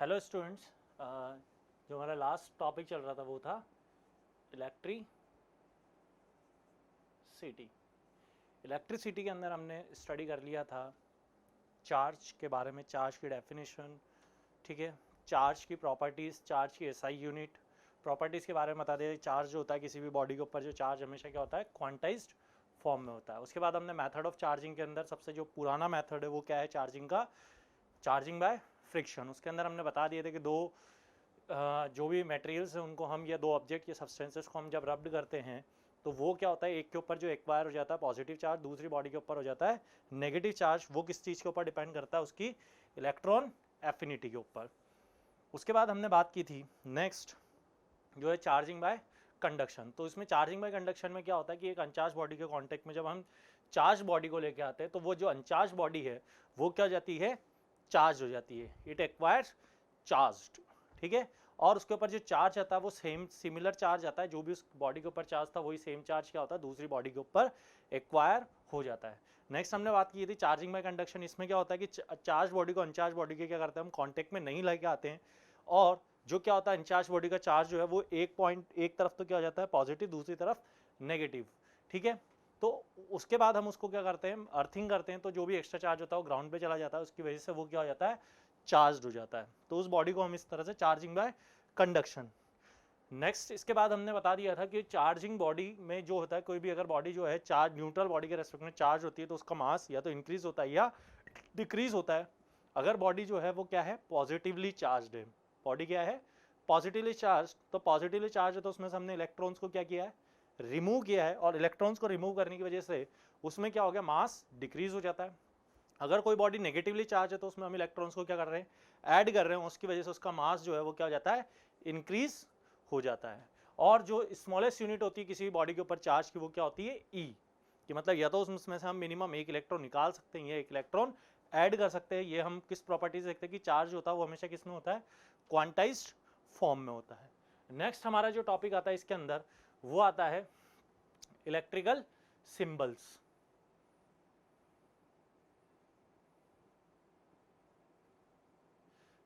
Hello students, जो हमारा last topic चल रहा था वो था इलेक्ट्रिसिटी। इलेक्ट्रिसिटी के अंदर हमने स्टडी कर लिया था चार्ज के बारे में, चार्ज की डेफिनेशन, ठीक है, चार्ज की प्रॉपर्टीज़, चार्ज की एसआई यूनिट, प्रॉपर्टीज़ के बारे में बता दिया। चार्ज जो होता है किसी भी बॉडी के ऊपर, जो चार्ज हमेशा क्या होता है, क्वांटाइज्ड फॉर्म में होता है। उसके बाद हमने मेथड ऑफ चार्जिंग के अंदर सबसे जो पुराना मेथड है वो क्या है चार्जिंग का, चार्जिंग बाय फ्रिक्शन। उसके अंदर हमने बता दिए थे कि दो जो भी मटेरियल्स हैं उनको हम, या दो ऑब्जेक्ट या सब्सटेंसेस को हम जब रब्ड करते हैं तो वो क्या होता है, एक के ऊपर जो एक्वायर हो जाता है पॉजिटिव चार्ज, दूसरी बॉडी के ऊपर हो जाता है नेगेटिव चार्ज। वो किस चीज़ के ऊपर डिपेंड करता है, उसकी इलेक्ट्रॉन एफिनिटी के ऊपर। उसके बाद हमने बात की थी नेक्स्ट जो है चार्जिंग बाय कंडक्शन। तो इसमें चार्जिंग बाय कंडक्शन में क्या होता है कि एक अनचार्ज बॉडी के कॉन्टेक्ट में जब हम चार्ज बॉडी को लेके आते हैं तो वो जो अनचार्ज बॉडी है वो क्या हो जाती है, चार्ज हो जाती है, इट एक्वायर्स चार्ज्ड, ठीक है। और उसके ऊपर जो चार्ज आता है वो सेम सिमिलर चार्ज आता है, जो भी उस बॉडी के ऊपर चार्ज था वही सेम चार्ज क्या होता है दूसरी बॉडी के ऊपर एक्वायर हो जाता है। नेक्स्ट हमने बात की थी चार्जिंग बाय कंडक्शन। इसमें क्या होता है कि चार्ज बॉडी को अनचार्ज बॉडी के क्या करते हैं हम कॉन्टेक्ट में नहीं लेके आते हैं, और जो क्या होता है अनचार्ज बॉडी का चार्ज जो है वो एक तरफ तो क्या हो जाता है पॉजिटिव, दूसरी तरफ नेगेटिव, ठीक है। तो उसके बाद हम उसको क्या करते हैं, अर्थिंग करते हैं, तो जो भी एक्स्ट्रा चार्ज होता है वो ग्राउंड पे चला जाता है, उसकी वजह से वो क्या हो जाता है, चार्ज हो जाता है। तो उस बॉडी को हम इस तरह से चार्जिंग बाय कंडक्शन। नेक्स्ट इसके बाद हमने बता दिया था कि चार्जिंग बॉडी में जो होता है, कोई भी अगर बॉडी जो है चार्ज न्यूट्रल बॉडी के रेस्पेक्ट में चार्ज होती है तो उसका मास या तो इंक्रीज होता है या डिक्रीज होता है। अगर बॉडी जो है वो क्या है, पॉजिटिवली चार्ज है, बॉडी क्या है पॉजिटिवली चार्ज, तो पॉजिटिवली चार्ज है तो उसमें से हमने इलेक्ट्रॉन्स को क्या किया है, रिमूव किया है, और इलेक्ट्रॉन्स को रिमूव करने की वजह से उसमें क्या हो गया, मास डिक्रीज हो जाता है। अगर कोई बॉडी नेगेटिवली चार्ज है तो उसमें हम इलेक्ट्रॉन्स को क्या कर रहे हैं, ऐड कर रहे हैं, उसकी वजह से उसका मास जो है वो क्या हो जाता है, इंक्रीज हो जाता है। और जो स्मॉलेस्ट यूनिट होती है किसी भी बॉडी के ऊपर चार्ज की वो क्या होती है, ई, कि मतलब या तो उसमें से हम मिनिमम एक इलेक्ट्रॉन निकाल सकते हैं या एक इलेक्ट्रॉन ऐड कर सकते हैं। ये हम किस प्रॉपर्टी से देखते हैं कि चार्ज होता है वो हमेशा किस में होता है, क्वांटाइज्ड फॉर्म में होता है। नेक्स्ट हमारा जो टॉपिक आता है इसके अंदर वो आता है इलेक्ट्रिकल सिंबल्स।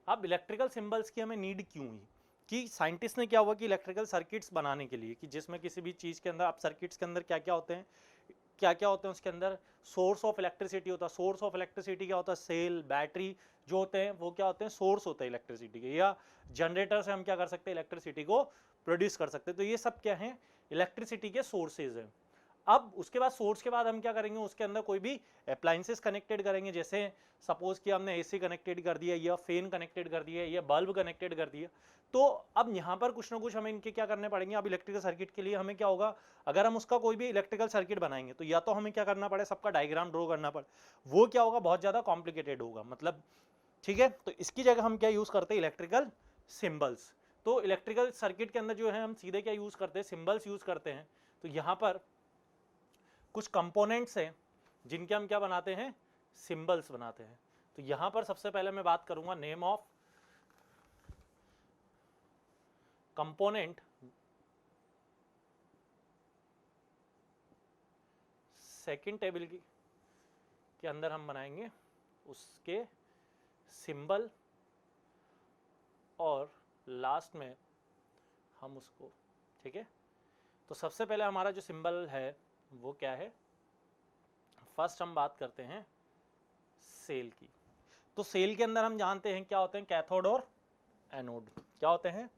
अब इलेक्ट्रिकल सिंबल्स की हमें नीड क्यों हुई, कि साइंटिस्ट ने क्या हुआ कि इलेक्ट्रिकल सर्किट्स बनाने के लिए, कि जिसमें किसी भी चीज़ के अंदर, आप सर्किट्स के अंदर क्या क्या होते हैं, क्या क्या होते हैं उसके अंदर, सोर्स ऑफ इलेक्ट्रिसिटी होता है। सोर्स ऑफ इलेक्ट्रिसिटी क्या होता है, सेल, बैटरी जो होते हैं वो क्या होते हैं, सोर्स होते हैं इलेक्ट्रिसिटी के, या जनरेटर से हम क्या कर सकते हैं, इलेक्ट्रिसिटी को प्रोड्यूस कर सकते हैं। तो ये सब क्या है, इलेक्ट्रिसिटी के सोर्सेज हैं। अब उसके बाद सोर्स के बाद हम क्या करेंगे, उसके अंदर कोई भी अप्लायंसेस कनेक्टेड करेंगे, जैसे सपोज कि हमने एसी कनेक्टेड कर दिया, या फैन कनेक्टेड कर दिया, या बल्ब कनेक्टेड कर दिया। तो अब यहाँ पर कुछ ना कुछ हमें इनके क्या करने पड़ेंगे। अब इलेक्ट्रिकल सर्किट के लिए हमें क्या होगा, अगर हम उसका कोई भी इलेक्ट्रिकल सर्किट बनाएंगे तो या तो हमें क्या करना पड़े, सबका डायग्राम ड्रॉ करना पड़े, वो क्या होगा, बहुत ज़्यादा कॉम्प्लिकेटेड होगा, मतलब, ठीक है। तो इसकी जगह हम क्या यूज़ करते हैं, इलेक्ट्रिकल सिंबल्स। तो इलेक्ट्रिकल सर्किट के अंदर जो है हम सीधे क्या यूज़ करते हैं, सिंबल्स यूज़ करते हैं। तो यहाँ पर कुछ कंपोनेंट्स हैं जिनके हम क्या बनाते हैं, सिंबल्स बनाते हैं। तो यहां पर सबसे पहले मैं बात करूंगा name of component second table के अंदर हम बनाएंगे उसके सिंबल, और लास्ट में हम उसको, ठीक है। तो सबसे पहले हमारा जो सिंबल है वो क्या है, फर्स्ट हम बात करते हैं सेल की। तो सेल के अंदर हम जानते हैं क्या होते हैं, कैथोड और एनोड। क्या होते हैं,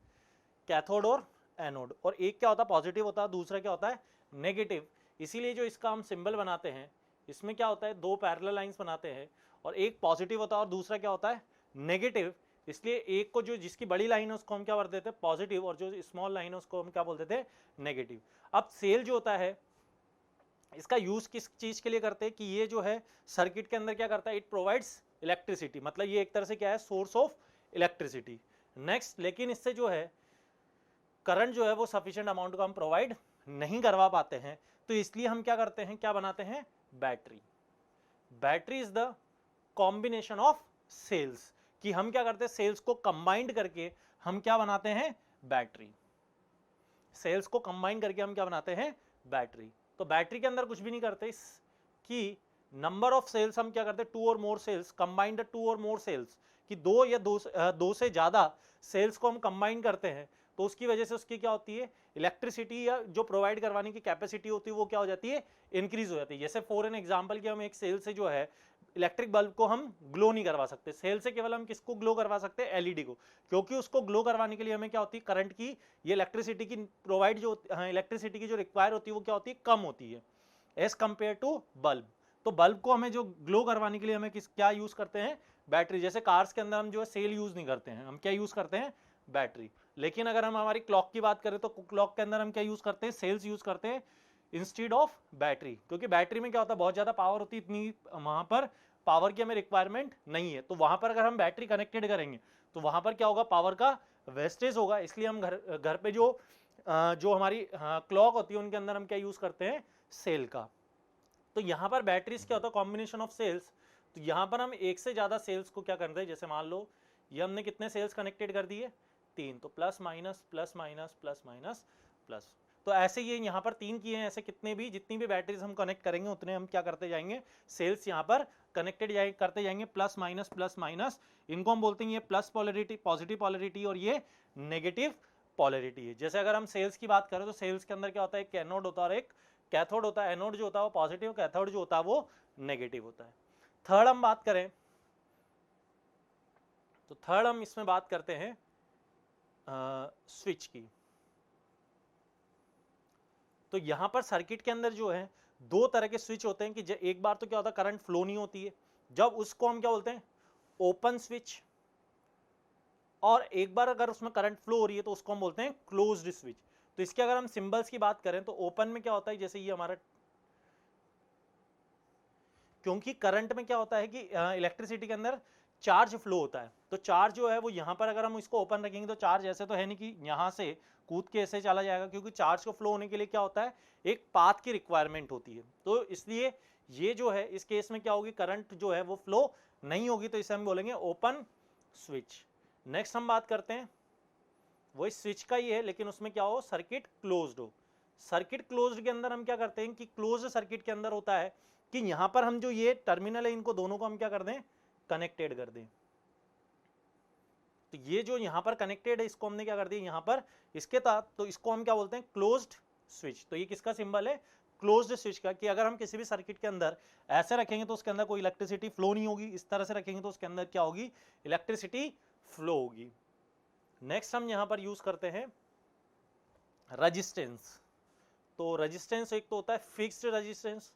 कैथोड और एनोड, और एक क्या होता है पॉजिटिव होता है, दूसरा क्या होता है नेगेटिव। इसीलिए जो इसका हम सिंबल बनाते हैं इसमें क्या होता है, दो पैरेलल लाइंस बनाते हैं, और एक पॉजिटिव होता है और दूसरा क्या होता है नेगेटिव। इसलिए एक को, जो जिसकी बड़ी लाइन है उसको हम क्या बोलते थे, पॉजिटिव, और जो स्मॉल लाइन है उसको हम क्या बोलते थे, नेगेटिव। अब सेल जो होता है इसका यूज किस चीज के लिए करते हैं, कि ये जो है सर्किट के अंदर क्या करता है, इट प्रोवाइड्स इलेक्ट्रिसिटी, मतलब ये एक तरह से क्या है, सोर्स ऑफ इलेक्ट्रिसिटी। नेक्स्ट, लेकिन इससे जो है करंट जो है वो सफिशिएंट अमाउंट का हम प्रोवाइड नहीं करवा पाते हैं, तो इसलिए हम क्या करते हैं, क्या बनाते हैं, battery. Battery is the combination of cells, कि हम क्या करते हैं, सेल्स को कंबाइंड करके हम क्या बनाते हैं, बैटरी। सेल्स को कंबाइन करके हम क्या बनाते हैं, बैटरी। तो बैटरी के अंदर कुछ भी नहीं करते, कि नंबर ऑफ सेल्स हम क्या करते हैं, 2 और मोर सेल्स, कंबाइन द 2 और मोर सेल्स, कि दो या दो से ज्यादा सेल्स को हम कंबाइन करते हैं, तो उसकी वजह से उसकी क्या होती है, इलेक्ट्रिसिटी या जो प्रोवाइड करवाने की कैपेसिटी होती है वो क्या हो जाती है, इंक्रीज हो जाती है। जैसे फॉर एन एग्जांपल कि हम एक सेल से जो है इलेक्ट्रिक बल्ब को हम ग्लो नहीं करवा सकते, सेल से केवल हम किसको ग्लो करवा सकते हैं, एलईडी को, क्योंकि उसको ग्लो करवाने के लिए हमें क्या होती है, करंट की, ये इलेक्ट्रिसिटी की प्रोवाइड जो इलेक्ट्रिसिटी की जो रिक्वायर होती है वो क्या होती है, कम होती है एज कंपेयर टू बल्ब। तो बल्ब को हमें जो ग्लो करवाने के लिए हमें क्या यूज करते हैं, बैटरी। जैसे कार्स के अंदर हम जो है सेल यूज नहीं करते हैं, हम क्या यूज करते हैं, बैटरी। लेकिन अगर हम हमारी क्लॉक की बात करें तो क्लॉक के अंदर हम क्या यूज करते हैं, सेल्स यूज करते हैं इंस्टीड ऑफ बैटरी, क्योंकि बैटरी में क्या होता है, बहुत ज्यादा पावर होती है, इतनी वहां पर पावर की हमें रिक्वायरमेंट नहीं है। तो वहां पर अगर हम बैटरी कनेक्टेड करेंगे तो वहां पर क्या होगा, पावर का वेस्टेज होगा। इसलिए हम घर पे जो हमारी क्लॉक होती है उनके अंदर हम क्या यूज करते हैं, सेल का। तो यहाँ पर बैटरीज क्या होता है, कॉम्बिनेशन ऑफ सेल्स। तो यहाँ पर हम एक से ज्यादा सेल्स को क्या करते हैं, जैसे मान लो ये हमने कितने सेल्स कनेक्टेड कर दिए, 3, तो plus minus plus minus plus minus plus. तो ऐसे ये यहाँ पर 3 किए हैं, ऐसे कितने भी जितनी भी बैटरीज हम कनेक्ट करेंगे उतने हम क्या करते जाएंगे, सेल्स यहाँ पर कनेक्टेड करते जाएंगे, प्लस माइनस। इनको हम बोलते हैं ये प्लस पॉलरिटी, पॉजिटिव पॉलरिटी, और ये नेगेटिव पॉलरिटी है। जैसे अगर हम सेल्स की बात करें तो सेल्स के अंदर क्या होता है, एक एनोड होता है और एक कैथोड होता है। एनोड जो होता है वो पॉजिटिव, कैथोड जो होता है वो नेगेटिव होता है। थर्ड हम बात करें तो थर्ड हम इसमें बात करते हैं स्विच की। तो यहां पर सर्किट के अंदर जो है दो तरह के स्विच होते हैं, कि एक बार तो क्या होता है, करंट फ्लो नहीं होती है, जब उसको हम क्या बोलते हैं, ओपन स्विच। और एक बार अगर उसमें करंट फ्लो हो रही है तो उसको हम बोलते हैं क्लोज्ड स्विच। तो इसके अगर हम सिंबल्स की बात करें तो ओपन में क्या होता है, जैसे ये हमारा, क्योंकि करंट में क्या होता है कि इलेक्ट्रिसिटी के अंदर चार्ज फ्लो होता है, तो चार्ज जो है वो यहाँ पर अगर हम इसको ओपन रखेंगे तो चार्ज ऐसे तो है नहीं कि यहाँ से कूद के ऐसे चला जाएगा, क्योंकि चार्ज को फ्लो होने के लिए क्या होता है, एक पाथ की रिक्वायरमेंट होती है। तो इसलिए ये जो है इस केस में क्या होगी, करंट जो है वो फ्लो नहीं होगी, तो इसे हम बोलेंगे ओपन स्विच। नेक्स्ट हम बात करते हैं वो स्विच का ही है, लेकिन उसमें क्या हो, सर्किट क्लोज्ड हो। सर्किट क्लोज्ड के अंदर हम क्या करते हैं कि क्लोज्ड सर्किट के अंदर होता है कि यहां पर हम जो ये टर्मिनल है इनको दोनों को हम क्या कर दें, कनेक्टेड कर दें। तो ये जो यहां पर कनेक्टेड है इसको हमने क्या कर दिया यहां पर इसके तहत, तो इसको हम क्या बोलते हैं, क्लोज्ड स्विच। तो ये किसका सिंबल है, क्लोज्ड स्विच का, कि अगर हम किसी भी सर्किट के अंदर ऐसे रखेंगे तो उसके अंदर कोई इलेक्ट्रिसिटी फ्लो नहीं होगी, इस तरह से रखेंगे तो उसके अंदर क्या होगी, इलेक्ट्रिसिटी फ्लो होगी। नेक्स्ट हम यहां पर यूज करते हैं रजिस्टेंस। तो रजिस्टेंस एक तो होता है फिक्स्ड रजिस्टेंस।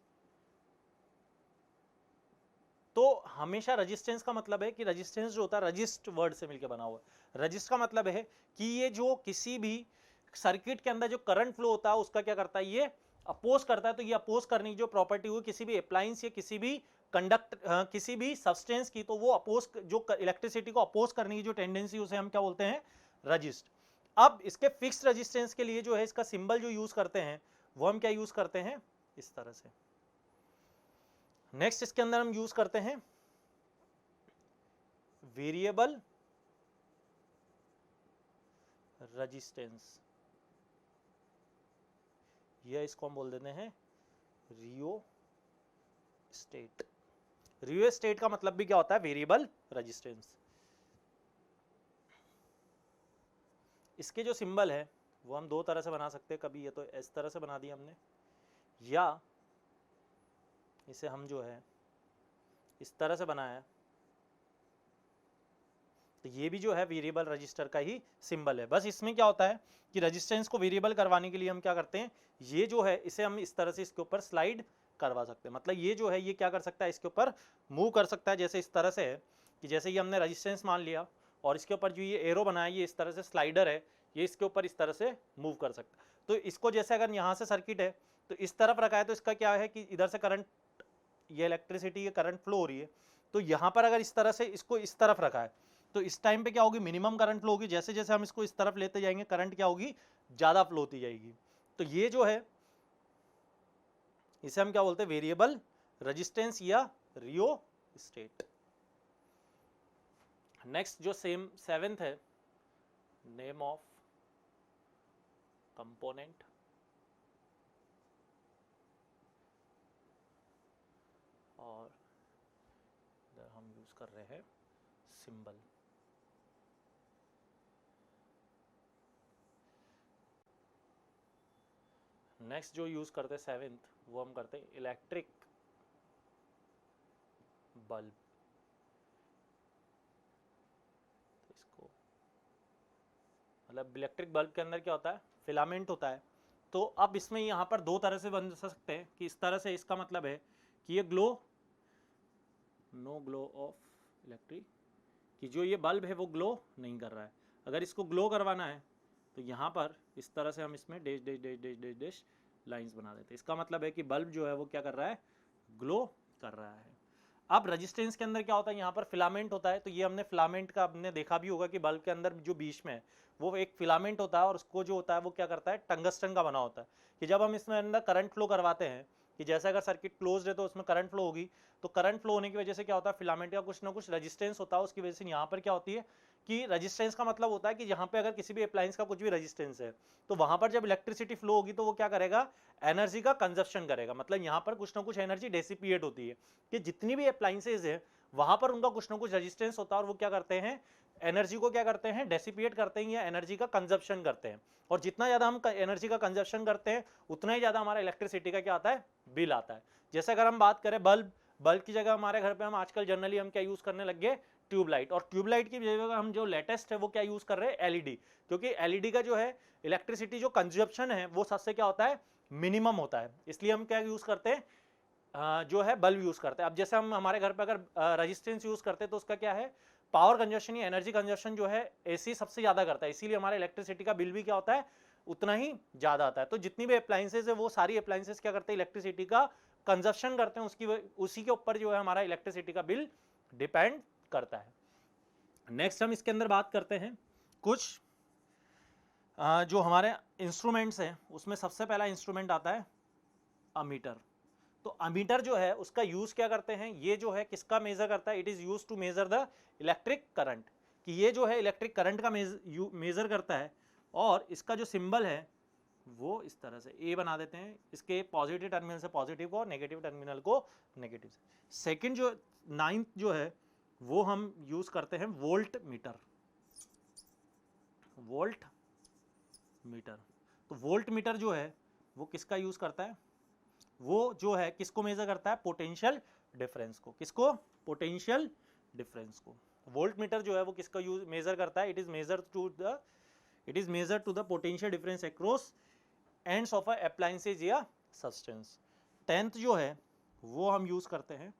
तो हमेशा रजिस्टेंस का मतलब है कि रजिस्टेंस जो होता है रजिस्ट वर्ड से मिलकर बना हुआ है। रजिस्ट का मतलब है कि ये जो किसी भी सर्किट के अंदर जो करंट फ्लो होता है उसका क्या करता है, ये अपोज करता है। तो ये अपोज करने की जो प्रॉपर्टी हुई किसी भी अप्लायंस या किसी भी कंडक्ट किसी भी सब्सटेंस की, तो वो अपोज जो इलेक्ट्रिसिटी को अपोज करने की जो टेंडेंसी उसे हम क्या बोलते हैं, रजिस्ट। अब इसके फिक्स रजिस्टेंस के लिए जो है इसका सिंबल जो यूज करते हैं वो हम क्या यूज करते हैं, इस तरह से। नेक्स्ट इसके अंदर हम यूज करते हैं वेरिएबल रजिस्टेंस, यह इसको हम बोल देते हैं रियो स्टेट। रियो स्टेट का मतलब भी क्या होता है, वेरिएबल रजिस्टेंस। इसके जो सिंबल है वो हम दो तरह से बना सकते हैं, कभी ये तो इस तरह से बना दिया हमने, या इसे हम जो है इस तरह से बनाया। तो ये भी जो है वेरिएबल रजिस्टर का ही सिंबल है। बस इसमें क्या होता है कि रजिस्टेंस को वेरिएबल करवाने के लिए हम क्या करते हैं, ये जो है इसे हम इस तरह से इसके ऊपर स्लाइड करवा सकते हैं। मतलब ये जो है ये क्या कर सकता है, इसके ऊपर मूव कर सकता है। जैसे इस तरह से है कि जैसे ये हमने रजिस्टेंस मान लिया और इसके ऊपर जो ये एरो बनाया ये इस तरह से स्लाइडर है, ये इसके ऊपर इस तरह से मूव कर सकता है। तो इसको जैसे अगर यहाँ से सर्किट है तो इस तरफ रखा है, तो इसका क्या है कि इधर से करंट, ये इलेक्ट्रिसिटी, ये करंट फ्लो हो रही है। तो यहाँ पर अगर इस तरह से इसको इस तरफ रखा है तो इस टाइम पे क्या होगी, मिनिमम करंट फ्लो होगी। जैसे जैसे हम इसको इस तरफ लेते जाएंगे करंट क्या होगी, ज्यादा फ्लो होती जाएगी। तो ये जो है इसे हम क्या बोलते हैं, वेरिएबल रेजिस्टेंस या रियो स्टेट। नेक्स्ट जो सेम सेवेंथ है, नेम ऑफ कंपोनेंट। यूज कर रहे हैं सिंबल। नेक्स्ट जो यूज करते हैं सेवेंथ, वो हम करते हैं इलेक्ट्रिक बल्ब। तो इसको मतलब इलेक्ट्रिक बल्ब के अंदर क्या होता है, फिलामेंट होता है। तो अब इसमें यहाँ पर दो तरह से बन सकते हैं कि इस तरह से, इसका मतलब है कि ये glow, no glow of electric, कि जो ये बल्ब है वो ग्लो नहीं कर रहा है। अगर इसको ग्लो करवाना है तो यहाँ पर इस तरह से हम इसमें dash dash dash dash dash dash lines बना देते हैं। इसका मतलब है कि बल्ब जो है वो क्या कर रहा है, ग्लो कर रहा है। अब रेजिस्टेंस के अंदर क्या होता है, यहाँ पर फिलामेंट होता है। तो ये हमने फिलामेंट का हमने देखा भी होगा कि बल्ब के अंदर जो बीच में है वो एक फिलामेंट होता है, और उसको जो होता है वो क्या करता है, टंगस्टन का बना होता है। कि जब हम इसमें अंदर करंट फ्लो करवाते हैं, कि जैसे अगर सर्किट क्लोज्ड है तो उसमें करंट फ्लो होगी, तो करंट फ्लो होने की वजह से क्या होता है, फिलामेंट का कुछ ना कुछ रेजिस्टेंस होता है, उसकी वजह से यहाँ पर क्या होती है कि रेजिस्टेंस का मतलब होता है कि यहाँ पे अगर किसी भी अप्लायंस का कुछ भी रेजिस्टेंस है तो वहां पर जब इलेक्ट्रिसिटी फ्लो होगी तो वो क्या करेगा, एनर्जी का कंजप्शन करेगा। मतलब यहाँ पर कुछ ना कुछ एनर्जी डेसिपिएट होती है, कि जितनी भी अप्लायंसेज है वहां पर उनका कुछ ना कुछ रेजिस्टेंस होता है, और वो क्या करते हैं, एनर्जी को क्या करते हैं, डेसिपिएट करते हैं या एनर्जी का कंजप्शन करते हैं। और जितना ज्यादा हम एनर्जी का कंजप्शन करते हैं उतना ही ज्यादा हमारा इलेक्ट्रिसिटी का क्या आता है, बिल आता है। जैसे अगर हम बात करें बल्ब की जगह हमारे घर पे हम आजकल जनरली हम क्या यूज करने लग गए, ट्यूबलाइट। और ट्यूबलाइट की जगह हम जो लेटेस्ट है वो क्या यूज कर रहे हैं, एलईडी। क्योंकि एलईडी का जो है इलेक्ट्रिसिटी जो कंजप्शन है वो सबसे क्या होता है, मिनिमम होता है। इसलिए हम क्या यूज करते हैं, जो है बल्ब यूज करते हैं। अब जैसे हम हमारे घर पे अगर रेजिस्टेंस यूज करते हैं तो उसका क्या है, पावर कंजप्शन या एनर्जी कंजप्शन जो है एसी सबसे ज्यादा करता है, इसीलिए हमारे इलेक्ट्रिसिटी का बिल भी क्या होता है, उतना ही ज्यादा आता है। तो जितनी भी अप्लायंसेज है वो सारी अप्लायंसेज क्या करते हैं, इलेक्ट्रिसिटी का कंजप्शन करते हैं, उसी के ऊपर जो है हमारा इलेक्ट्रिसिटी का बिल डिपेंड करता है। नेक्स्ट हम इसके अंदर बात करते हैं कुछ जो हमारे इंस्ट्रूमेंट्स हैं, उसमें सबसे पहला इंस्ट्रूमेंट आता है अमीटर। तो अमीटर जो है उसका यूज क्या करते हैं, ये जो है किसका मेजर करता है, it is use to measure the electric current. कि ये जो है इलेक्ट्रिक करंट का मेजर करता है। और इसका जो सिंबल है वो इस तरह से ए बना देते हैं, इसके पॉजिटिव टर्मिनल से पॉजिटिव को और नेगेटिव टर्मिनल को नेगेटिव से। सेकंड जो 9th जो है वो हम यूज करते हैं वोल्ट मीटर। वोल्ट मीटर, तो वोल्ट मीटर जो है वो किसका यूज करता है, वो जो है किसको मेजर करता है, पोटेंशियल डिफरेंस को। किसको, पोटेंशियल डिफरेंस को। वोल्ट मीटर जो है वो किसका यूज मेजर करता है, it is measure to the potential difference across ends of a appliances या सब्सटेंस। 10th जो है वो हम यूज करते हैं,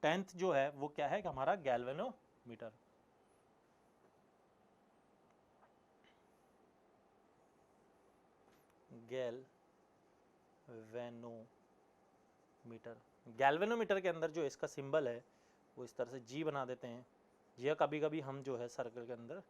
10th जो है वो क्या है कि हमारा गैल्वेनोमीटर। गैल्वेनोमीटर के अंदर जो इसका सिंबल है वो इस तरह से जी बना देते हैं, या कभी कभी हम जो है सर्कल के अंदर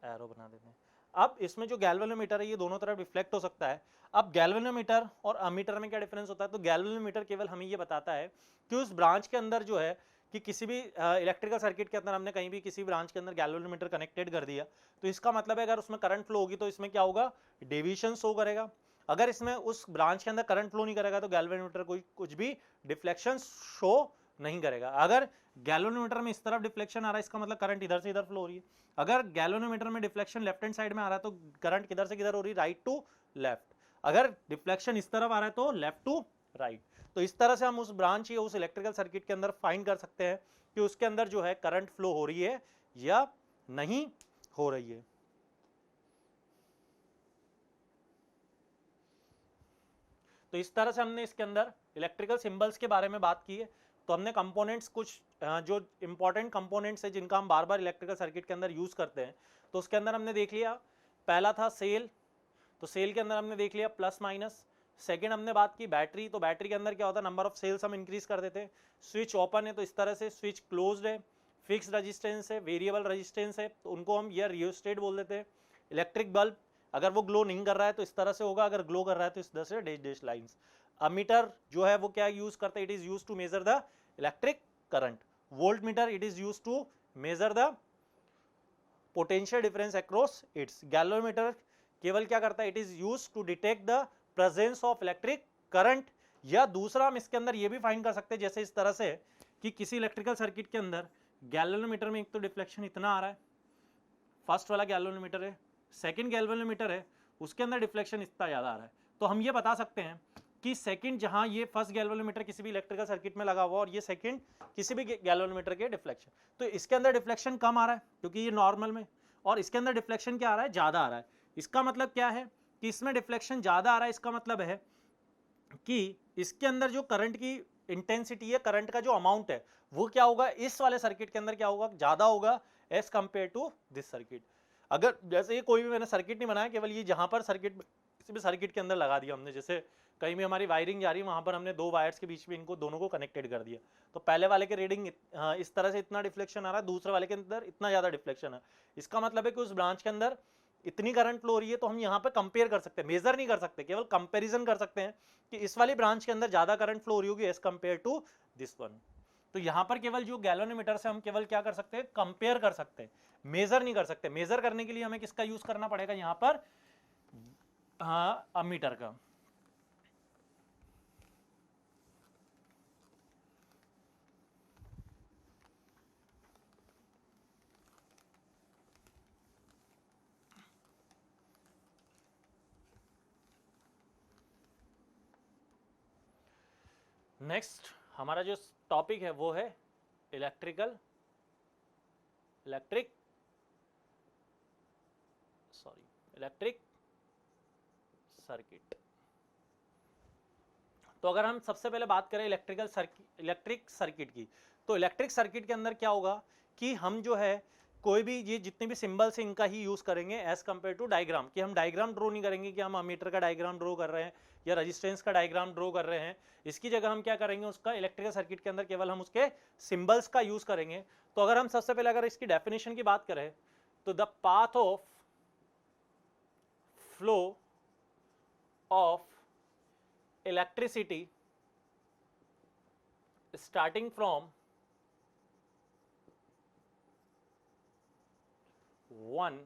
एरो बना देते हैं। अब इसमें जो गैल्वेनोमीटर है ये दोनों तरफ रिफ्लेक्ट हो सकता है। अब गैल्वेनोमीटर और अमीटर में क्या डिफरेंस होता है, तो गैल्वेनोमीटर केवल हमें ये बताता है कि उस ब्रांच के अंदर जो है कि किसी भी इलेक्ट्रिकल सर्किट के अंदर हमने कहीं भी किसी ब्रांच के अंदर गैल्वेनोमीटर कनेक्टेड कर दिया, तो इसका मतलब है अगर उसमें करंट फ्लो होगी तो इसमें क्या होगा, डेविएशन शो करेगा। अगर इसमें उस ब्रांच के अंदर करंट फ्लो नहीं करेगा तो गैल्वेनोमीटर कोई कुछ भी डिफ्लेक्शन शो नहीं करेगा। अगर गैल्वेनोमीटर में इस तरफ डिफ्लेक्शन आ रहा है इसका मतलब करंट इधर से इधर फ्लो हो रही है। अगर गैल्वेनोमीटर में डिफ्लेक्शन लेफ्ट हैंड साइड में आ रहा है तो करंट किधर से किधर हो रही है, राइट टू लेफ्ट। अगर डिफ्लेक्शन इस तरफ आ रहा है तो लेफ्ट टू राइट। तो इस तरह से हम उस ब्रांच या उस इलेक्ट्रिकल सर्किट के अंदर फाइंड कर सकते हैं कि उसके अंदर जो है करंट फ्लो हो रही है या नहीं हो रही है। तो इस तरह से हमने इसके अंदर इलेक्ट्रिकल सिंबल्स के बारे में बात की है। तो हमने कंपोनेंट्स कुछ जो इंपॉर्टेंट कंपोनेंट्स है जिनका हम बार बार इलेक्ट्रिकल सर्किट के अंदर यूज करते हैं, तो उसके अंदर हमने देख लिया, पहला था सेल। तो सेल के अंदर हमने देख लिया प्लस माइनस। सेकंड हमने बात की बैटरी। तो बैटरी के अंदर क्या होता है, नंबर ऑफ सेल्स हम इंक्रीज कर देते हैं। स्विच ओपन है तो इस तरह से, स्विच क्लोज्ड है, फिक्स रेजिस्टेंस है, वेरिएबल रेजिस्टेंस है, तो उनको हम ये रियोस्टेट बोल देते हैं। इलेक्ट्रिक बल्ब अगर वो ग्लो नहीं कर रहा है तो इस तरह से होगा, अगर ग्लो कर रहा है तो इस तरह से डैश डैश लाइंस। अमीटर जो है वो क्या यूज करता है, it is use to measure the electric current. Volt meter it is use to measure the potential difference across its. Galvanometer केवल क्या करता है, it is use to detect the presence of electric current. या दूसरा हम इसके अंदर ये भी फाइंड कर सकते हैं जैसे इस तरह से कि किसी इलेक्ट्रिकल सर्किट के अंदर गैल्वेनोमीटर में एक तो डिफ्लेक्शन इतना आ रहा है, फर्स्ट वाला गैल्वेनोमीटर है, सेकंड गैल्वेनोमीटर है, उसके अंदर डिफ्लेक्शन इतना ज़्यादा आ रहा है, तो हम ये बता सकते हैं कि सेकंड, जहां ये फर्स्ट गैल्वेनोमीटर किसी भी इलेक्ट्रिकल सर्किट में लगा हुआ और ये सेकंड किसी भी गैल्वेनोमीटर के डिफ्लेक्शन, तो इसके अंदर डिफ्लेक्शन कम आ रहा है क्योंकि ये नॉर्मल में, और इसके अंदर डिफ्लेक्शन क्या आ रहा है, ज़्यादा आ रहा है। इसका मतलब क्या है कि इसमें डिफ्लेक्शन ज़्यादा आ रहा है, इसका मतलब है कि इसके अंदर जो करंट की इंटेंसिटी है, करंट का जो अमाउंट है, वो क्या होगा, इस वाले सर्किट के अंदर क्या होगा, ज़्यादा होगा as compare to this circuit. अगर जैसे ये कोई भी मैंने सर्किट नहीं बनाया, केवल ये जहां पर सर्किट किसी भी सर्किट के अंदर लगा दिया हमने, जैसे कहीं भी हमारी वायरिंग जा रही है, वहां पर हमने दो वायर्स के बीच में इनको दोनों को कनेक्टेड कर दिया, तो पहले वाले के रीडिंग इस तरह से इतना डिफ्लेक्शन आ रहा है, दूसरे वाले के अंदर इतना ज़्यादा डिफ्लेक्शन है। इसका मतलब है कि उस ब्रांच के अंदर इतनी करंट फ्लो हो रही है, तो हम यहाँ पे कंपेयर कर सकते हैं, मेजर नहीं कर सकते, केवल कंपैरिजन कर सकते हैं कि इस वाली ब्रांच के अंदर ज्यादा करंट फ्लो हो रही होगी as compare to this one. तो यहाँ पर केवल जो गैल्वेनोमीटर से हम केवल क्या कर सकते हैं, कंपेयर कर सकते हैं, मेजर नहीं कर सकते। मेजर करने के लिए हमें किसका यूज करना पड़ेगा यहाँ पर, हाँ, अमीटर का। नेक्स्ट हमारा जो टॉपिक है वो है इलेक्ट्रिक सर्किट। तो अगर हम सबसे पहले बात करें इलेक्ट्रिक सर्किट की, तो इलेक्ट्रिक सर्किट के अंदर क्या होगा कि हम जो है कोई भी ये जितने भी सिंबल्स हैं इनका ही यूज करेंगे एज कंपेयर टू डायग्राम, कि हम डायग्राम ड्रॉ नहीं करेंगे कि हम अमीटर का डायग्राम ड्रॉ कर रहे हैं या रेजिस्टेंस का डायग्राम ड्रॉ कर रहे हैं। इसकी जगह हम क्या करेंगे, उसका इलेक्ट्रिकल सर्किट के अंदर केवल हम उसके सिंबल्स का यूज करेंगे। तो अगर हम सबसे पहले अगर इसकी डेफिनेशन की बात करें, तो the path of flow of electricity starting from one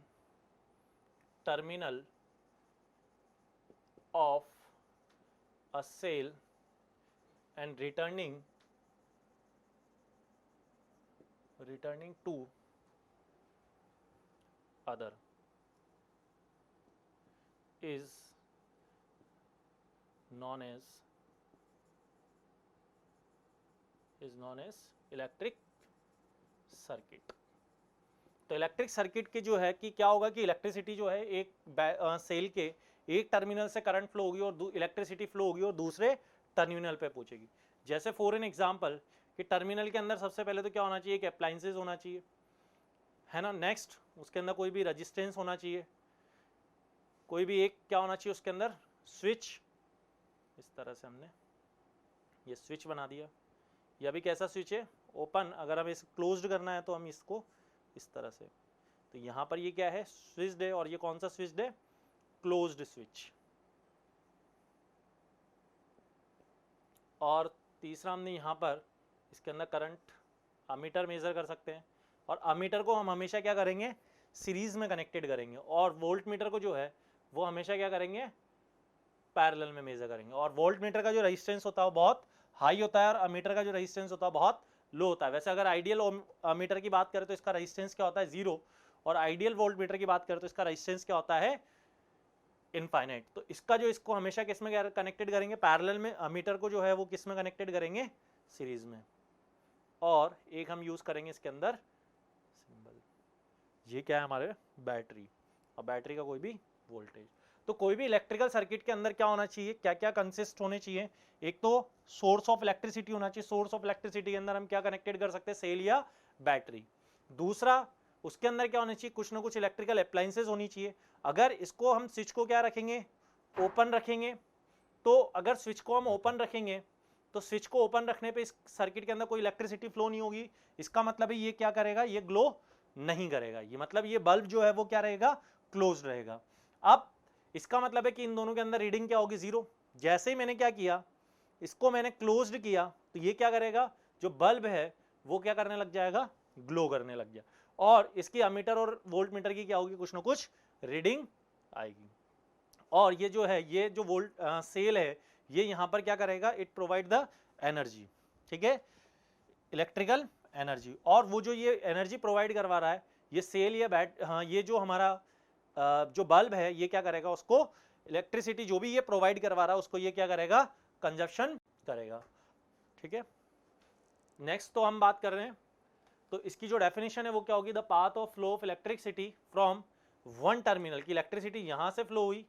terminal of a cell and returning to other is known as electric circuit. तो इलेक्ट्रिक सर्किट के जो है कि क्या होगा कि इलेक्ट्रिसिटी जो है एक सेल के एक टर्मिनल से करंट फ्लो होगी और इलेक्ट्रिसिटी फ्लो होगी और दूसरे टर्मिनल पे पहुंचेगी। जैसे फॉर एन एग्जांपल कि टर्मिनल के अंदर सबसे पहले तो क्या होना चाहिए, एक अप्लायंसेस होना चाहिए, है ना। नेक्स्ट उसके अंदर कोई भी रजिस्टेंस होना चाहिए, कोई भी एक क्या होना चाहिए उसके अंदर, स्विच। इस तरह से हमने ये स्विच बना दिया। यह भी कैसा स्विच है, ओपन। अगर हमें इसे क्लोज्ड करना है तो हम इसको इस तरह से, तो यहाँ पर ये क्या है, स्विच्ड है, और ये कौन सा स्विच्ड है, क्लोज्ड स्विच। और तीसरा हमने यहाँ पर इसके अंदर करंट अमीटर मेजर कर सकते हैं, और अमीटर को हम हमेशा क्या करेंगे, सीरीज में कनेक्टेड करेंगे, और वोल्ट मीटर को जो है वो हमेशा क्या करेंगे, पैरेलल में मेजर करेंगे। और वोल्ट मीटर का जो रेजिस्टेंस होता है वो बहुत हाई होता है और अमीटर का जो रेजिस्टेंस होता है बहुत लो होता है। वैसे अगर आइडियल मीटर की बात करें तो इसका रेजिस्टेंस क्या होता है, 0, और आइडियल वोल्ट मीटर की बात करें तो इसका रेजिस्टेंस क्या होता है, इनफाइनाइट। तो इसका जो इसको हमेशा किस में कनेक्टेड करेंगे, पैरेलल में। अमीटर को जो है वो किस में कनेक्टेड करेंगे, सीरीज में। और एक हम यूज करेंगे इसके अंदर सिंबल, ये क्या है हमारे बैटरी, और बैटरी का कोई भी वोल्टेज। तो कोई भी इलेक्ट्रिकल सर्किट के अंदर क्या होना चाहिए, क्या क्या कंसिस्ट होने चाहिए, एक तो सोर्स ऑफ इलेक्ट्रिसिटी होना चाहिए। सोर्स ऑफ इलेक्ट्रिसिटी के अंदर हम क्या कनेक्टेड कर सकते हैं, सेल या बैटरी। दूसरा उसके अंदर क्या होना चाहिए, कुछ ना कुछ इलेक्ट्रिकल अप्लायंसेस होनी चाहिए। अगर इसको हम स्विच को क्या रखेंगे, ओपन रखेंगे, तो अगर स्विच को हम ओपन रखेंगे तो स्विच को ओपन रखने पे इस सर्किट के अंदर कोई इलेक्ट्रिसिटी फ्लो नहीं होगी। इसका मतलब है ये क्या करेगा, ये ग्लो नहीं करेगा। ये मतलब ये बल्ब जो है वो क्या रहेगा, क्लोज रहेगा। अब इसका मतलब है कि इन दोनों के अंदर रीडिंग क्या होगी, 0। जैसे ही मैंने क्या किया, इसको मैंने क्लोज्ड किया, तो ये क्या करेगा, जो बल्ब है वो क्या करने लग जाएगा, ग्लो करने लग गया। और इसकी अमीटर और वोल्ट मीटर की क्या होगी, कुछ ना कुछ रीडिंग आएगी। और ये जो है, ये जो सेल है, ये यहाँ पर क्या करेगा, इट प्रोवाइड द एनर्जी, ठीक है। इलेक्ट्रिकल एनर्जी, और वो जो ये एनर्जी प्रोवाइड करवा रहा है ये सेल या हाँ ये जो हमारा जो बल्ब है ये क्या करेगा, उसको इलेक्ट्रिसिटी जो भी ये प्रोवाइड करवा रहा है उसको ये क्या करेगा, कंजप्शन करेगा। ठीक है, नेक्स्ट तो हम बात कर रहे हैं, तो इसकी जो डेफिनेशन है वो क्या होगी, the path of flow of electricity from one terminal, की इलेक्ट्रिसिटी यहां से फ्लो हुई,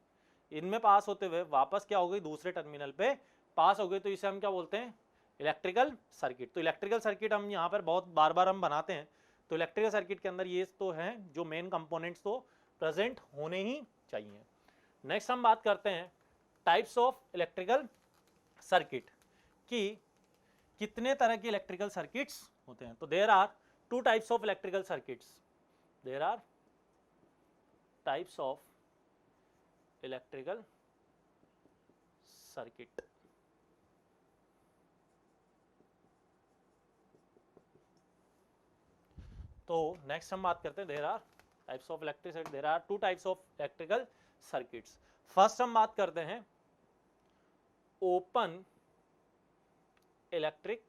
इनमें पास होते हुए वापस क्या हो गई, दूसरे टर्मिनल पे पास हो गई, तो इसे हम क्या बोलते हैं, इलेक्ट्रिकल सर्किट। तो इलेक्ट्रिकल सर्किट हम यहाँ पर बहुत बार बार हम बनाते हैं, तो इलेक्ट्रिकल सर्किट के अंदर ये तो है जो मेन कंपोनेंट्स तो प्रेजेंट होने ही चाहिए। नेक्स्ट हम बात करते हैं टाइप्स ऑफ इलेक्ट्रिकल सर्किट, कि कितने तरह के इलेक्ट्रिकल सर्किट्स होते हैं। तो there are two types of electrical circuits, there are types of electrical circuit. तो नेक्स्ट हम बात करते हैं, there are types of electric circuit, there are two types of electrical circuits. First हम बात करते हैं ओपन इलेक्ट्रिक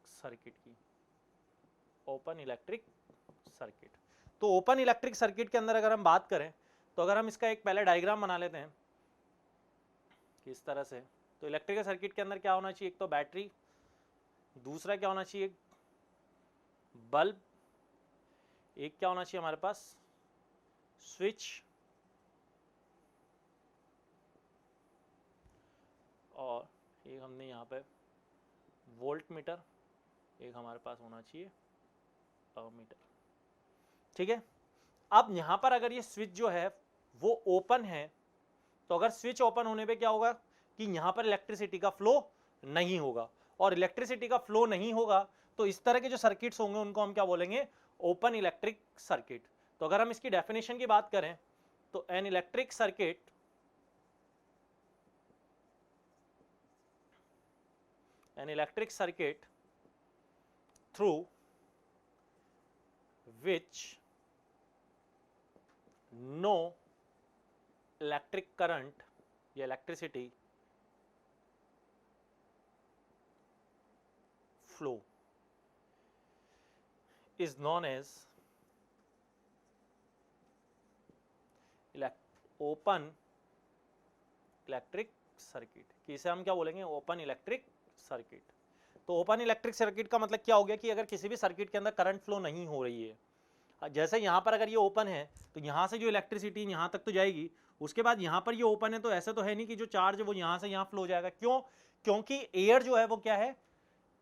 सर्किट की, ओपन इलेक्ट्रिक सर्किट। तो ओपन इलेक्ट्रिक सर्किट के अंदर अगर हम बात करें, तो अगर हम इसका एक पहले डायग्राम बना लेते हैं किस तरह से, तो इलेक्ट्रिकल सर्किट के अंदर क्या होना चाहिए, एक तो बैटरी, दूसरा क्या होना चाहिए, बल्ब, एक क्या होना चाहिए हमारे पास, स्विच, और एक हमने यहाँ पे वोल्ट मीटर, एक हमारे पास होना चाहिए मीटर। ठीक है, अब यहाँ पर अगर ये स्विच जो है वो ओपन है, तो अगर स्विच ओपन होने पे क्या होगा कि यहाँ पर इलेक्ट्रिसिटी का फ्लो नहीं होगा, और इलेक्ट्रिसिटी का फ्लो नहीं होगा तो इस तरह के जो सर्किट्स होंगे उनको हम क्या बोलेंगे, ओपन इलेक्ट्रिक सर्किट। तो अगर हम इसकी डेफिनेशन की बात करें, तो an electric circuit through which no electric current या electricity flow is known as open electric circuit, कि इसे हम क्या बोलेंगे, ओपन इलेक्ट्रिक सर्किट। तो ओपन इलेक्ट्रिक सर्किट का मतलब क्या हो गया कि अगर किसी भी सर्किट के अंदर करंट फ्लो नहीं हो रही है, जैसे यहाँ पर अगर ये ओपन है तो यहाँ से जो इलेक्ट्रिसिटी यहाँ तक तो जाएगी, उसके बाद यहाँ पर ये ओपन है तो ऐसा तो है नहीं कि जो चार्ज है वो यहाँ से यहाँ फ्लो जाएगा। क्यों, क्योंकि एयर जो है वो क्या है,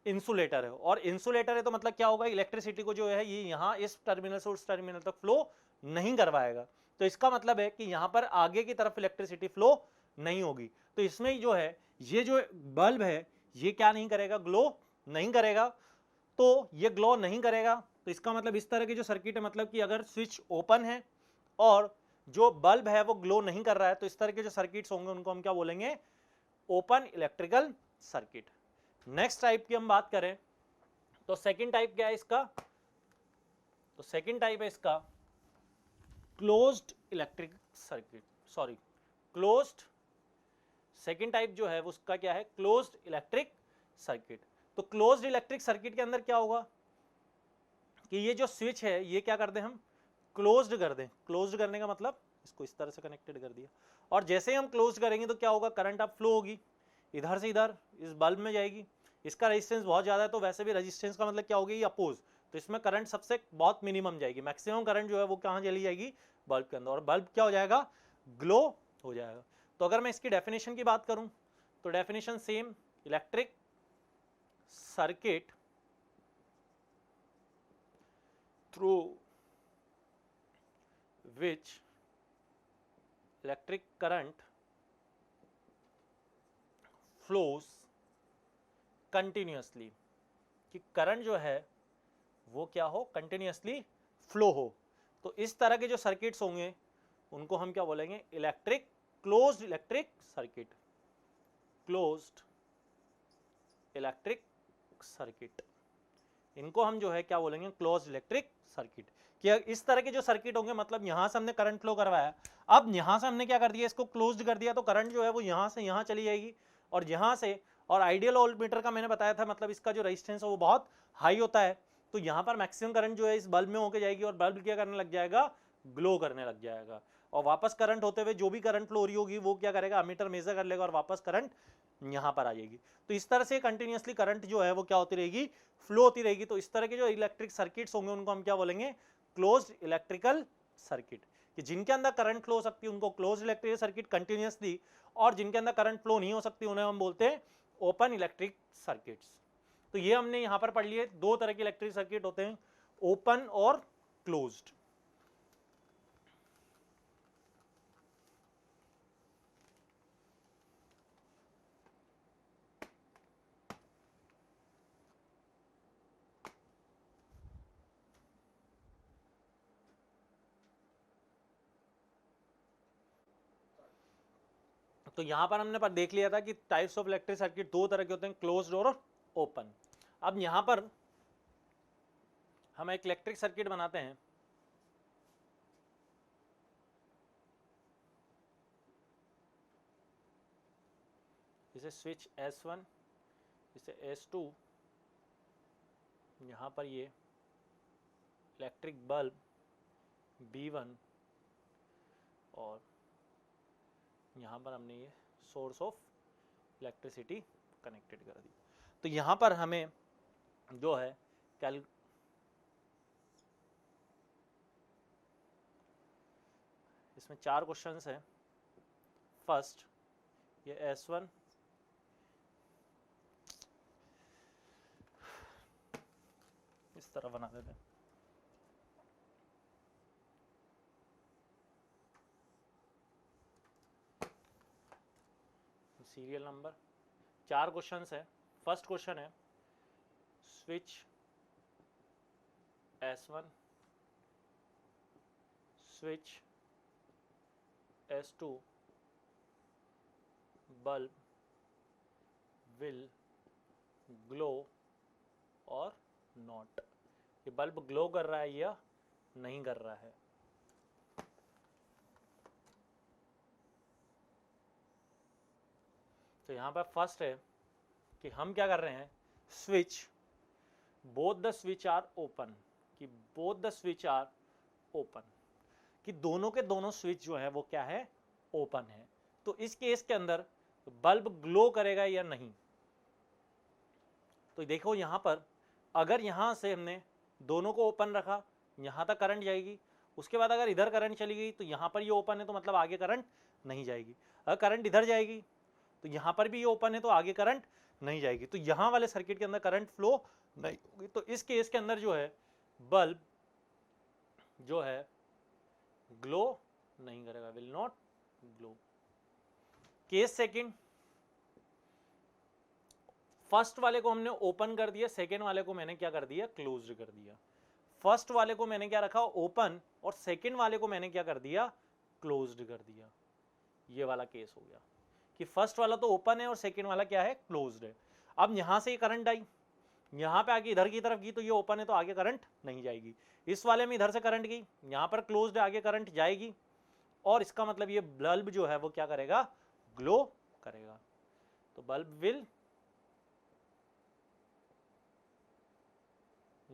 इंसुलेटर है, और इंसुलेटर है तो मतलब क्या होगा, इलेक्ट्रिसिटी को जो है ये यहाँ इस टर्मिनल से उस टर्मिनल तक फ्लो नहीं करवाएगा। तो इसका मतलब है कि यहाँ पर आगे की तरफ इलेक्ट्रिसिटी फ्लो नहीं होगी। तो इसमें जो है ये जो बल्ब है ये क्या नहीं करेगा, ग्लो नहीं करेगा। तो ये ग्लो नहीं करेगा, तो इसका मतलब इस तरह की जो सर्किट है, मतलब कि अगर स्विच ओपन है और जो बल्ब है वो ग्लो नहीं कर रहा है, तो इस तरह के जो सर्किट्स होंगे उनको हम क्या बोलेंगे, open electrical circuit. Next type की हम बात करें, तो सेकंड टाइप क्या है इसका, तो सेकंड टाइप है इसका closed electric circuit, sorry closed, second type जो है उसका क्या है, क्लोज्ड इलेक्ट्रिक सर्किट। तो क्लोज्ड इलेक्ट्रिक सर्किट के अंदर क्या होगा कि ये जो स्विच है ये क्या कर दें हम, क्लोज्ड कर दें। क्लोज्ड करने का मतलब इसको इस तरह से कनेक्टेड कर दिया, और जैसे ही हम क्लोज करेंगे तो क्या होगा, करंट अब फ्लो होगी इधर से इधर इस बल्ब में जाएगी। इसका रेजिस्टेंस बहुत ज़्यादा है, तो वैसे भी रेजिस्टेंस का मतलब क्या होगी, ये अपोज, तो इसमें करंट सबसे बहुत मिनिमम जाएगी, मैक्सिमम करंट जो है वो कहाँ चली जाएगी, बल्ब के अंदर, और बल्ब क्या हो जाएगा, ग्लो हो जाएगा। तो अगर मैं इसकी डेफिनेशन की बात करूं, तो definition same, electric circuit through which electric current flows continuously, कि करंट जो है वो क्या हो, कंटिन्यूअसली फ्लो हो। तो इस तरह के जो सर्किट्स होंगे उनको हम क्या बोलेंगे, electric closed electric circuit, closed electric circuit, इनको हम जो है क्या बोलेंगे, क्लोज्ड इलेक्ट्रिक सर्किट। कि इस तरह के जो सर्किट होंगे, मतलब यहां से हमने करंट फ्लो करवाया, अब यहां से हमने क्या कर दिया, इसको क्लोज्ड कर दिया, तो करंट जो है वो यहां से यहां चली जाएगी, और यहां से और आइडियल वोल्ट मीटर का मैंने बताया था मतलब इसका जो रेजिस्टेंस है वो बहुत हाई होता है, तो यहाँ पर मैक्सिमम करंट जो है इस बल्ब में होके जाएगी और बल्ब क्या करने लग जाएगा, ग्लो करने लग जाएगा, और वापस करंट होते हुए जो भी करंट फ्लो हो रही होगी वो क्या करेगा, अमीटर मेजर कर लेगा और वापस करंट यहाँ पर आ जाएगी। तो इस तरह से कंटिन्यूसली करंट जो है वो क्या होती रहेगी, फ्लो होती रहेगी। तो इस तरह के जो इलेक्ट्रिक सर्किट्स होंगे उनको हम क्या बोलेंगे, क्लोज्ड इलेक्ट्रिकल सर्किट, कि जिनके अंदर करंट फ्लो हो सकती है उनको क्लोज्ड इलेक्ट्रिकल सर्किट कंटिन्यूसली, और जिनके अंदर करंट फ्लो नहीं हो सकती उन्हें हम बोलते हैं ओपन इलेक्ट्रिक सर्किट्स। तो ये हमने यहां पर पढ़ लिए, दो तरह के इलेक्ट्रिक सर्किट होते हैं, ओपन और क्लोज्ड। तो यहां पर हमने पर देख लिया था कि टाइप्स ऑफ इलेक्ट्रिक सर्किट दो तरह के होते हैं, क्लोज्ड और ओपन। अब यहां पर हम एक इलेक्ट्रिक सर्किट बनाते हैं, इसे स्विच S1, इसे S2, यहां पर ये इलेक्ट्रिक बल्ब B1 और यहाँ पर हमने ये सोर्स ऑफ इलेक्ट्रिसिटी कनेक्टेड कर दी। तो यहाँ पर हमें जो है इसमें 4 क्वेश्चंस हैं। फर्स्ट ये S1, इस तरह बना देते हैं, सीरियल नंबर, 4 क्वेश्चंस है। फर्स्ट क्वेश्चन है switch S1, switch S2, bulb will glow और नॉट। ये बल्ब ग्लो कर रहा है या नहीं कर रहा है। तो यहां पर फर्स्ट है कि हम क्या कर रहे हैं, switch both the switch are open, कि both the switch are open, कि दोनों के दोनों स्विच जो है वो क्या है, ओपन है। तो इस केस के अंदर बल्ब ग्लो करेगा या नहीं। तो देखो यहां पर अगर यहां से हमने दोनों को ओपन रखा, यहां तक करंट जाएगी, उसके बाद अगर इधर करंट चली गई तो यहां पर ये ओपन है तो मतलब आगे करंट नहीं जाएगी। अगर करंट इधर जाएगी तो यहां पर भी ये ओपन है तो आगे करंट नहीं जाएगी। तो यहां वाले सर्किट के अंदर करंट फ्लो नहीं होगी। तो इस केस के अंदर जो है बल्ब जो है ग्लो नहीं करेगा, will not glow. Case second, first वाले को हमने ओपन कर दिया, सेकंड वाले को मैंने क्या कर दिया, क्लोज्ड कर दिया। फर्स्ट वाले को मैंने क्या रखा, ओपन, और सेकंड वाले को मैंने क्या कर दिया, क्लोज्ड कर दिया। ये वाला केस हो गया कि फर्स्ट वाला तो ओपन है और सेकंड वाला क्या है, क्लोज्ड है। अब यहां से करंट आई, यहां पे आगे इधर की तरफ गई तो ये ओपन है तो आगे करंट नहीं जाएगी। इस वाले में इधर से करंट गई, यहां पर क्लोज्ड है, आगे करंट जाएगी, और इसका मतलब ये बल्ब जो है वो क्या करेगा, ग्लो करेगा। तो bulb will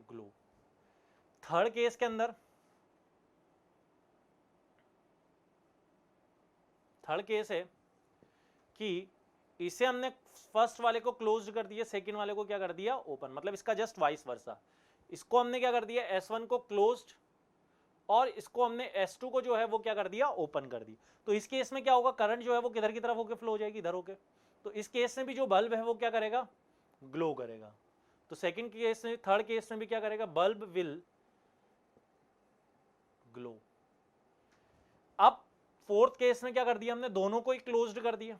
glow. Third case के अंदर, थर्ड केस है कि इसे हमने फर्स्ट वाले को क्लोज्ड कर दिया, सेकंड वाले को क्या कर दिया, ओपन, मतलब इसका जस्ट वाइस वर्सा। इसको हमने क्या कर दिया, S1 को क्लोज्ड, और इसको हमने S2 को जो है वो क्या कर दिया, ओपन कर दी। तो इस केस में क्या होगा, करंट जो है वो किधर की तरफ होकर फ्लो हो जाएगी, इधर होके। तो इस केस में भी जो बल्ब है वो क्या करेगा, ग्लो करेगा। तो सेकंड केस में, थर्ड केस में भी क्या करेगा, बल्ब विल ग्लो। अब फोर्थ केस में क्या कर दिया हमने, दोनों को ही क्लोज्ड कर दिया।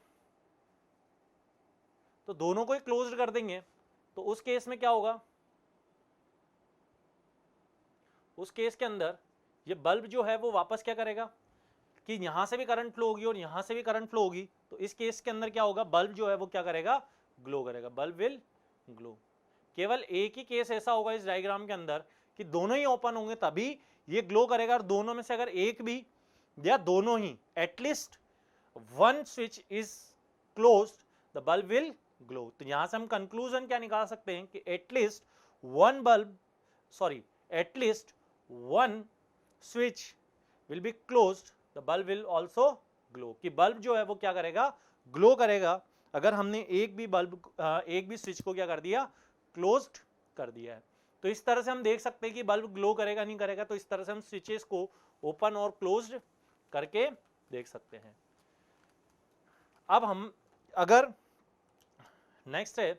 तो दोनों को ही क्लोज्ड कर देंगे तो उस केस में क्या होगा, उस केस के अंदर ये बल्ब जो है वो वापस क्या करेगा कि यहां से भी करंट फ्लो होगी और यहां से भी करंट फ्लो होगी। तो इस केस के अंदर क्या होगा, बल्ब जो है वो क्या करेगा, ग्लो करेगा, बल्ब विल ग्लो। केवल एक ही केस ऐसा होगा इस डायग्राम के अंदर कि दोनों ही ओपन होंगे तभी ये ग्लो करेगा, और दोनों में से अगर एक भी या दोनों ही, at least one switch is closed, the bulb will glow. तो यहां से हम कंक्लूजन क्या निकाल सकते हैं कि at least one bulb, sorry, at least one switch will be closed, the bulb will also glow, कि बल्ब जो है वो क्या करेगा, ग्लो करेगा अगर हमने एक भी स्विच को क्या कर दिया, क्लोज्ड कर दिया है। तो इस तरह से हम देख सकते हैं कि बल्ब ग्लो करेगा नहीं करेगा, तो इस तरह से हम स्विचेस को ओपन और क्लोज्ड करके देख सकते हैं। अब हम अगर नेक्स्ट है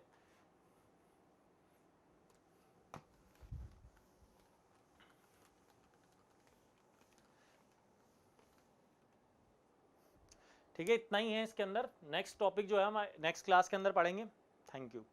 ठीक है, इतना ही है इसके अंदर। नेक्स्ट टॉपिक जो है हम नेक्स्ट क्लास के अंदर पढ़ेंगे। Thank you.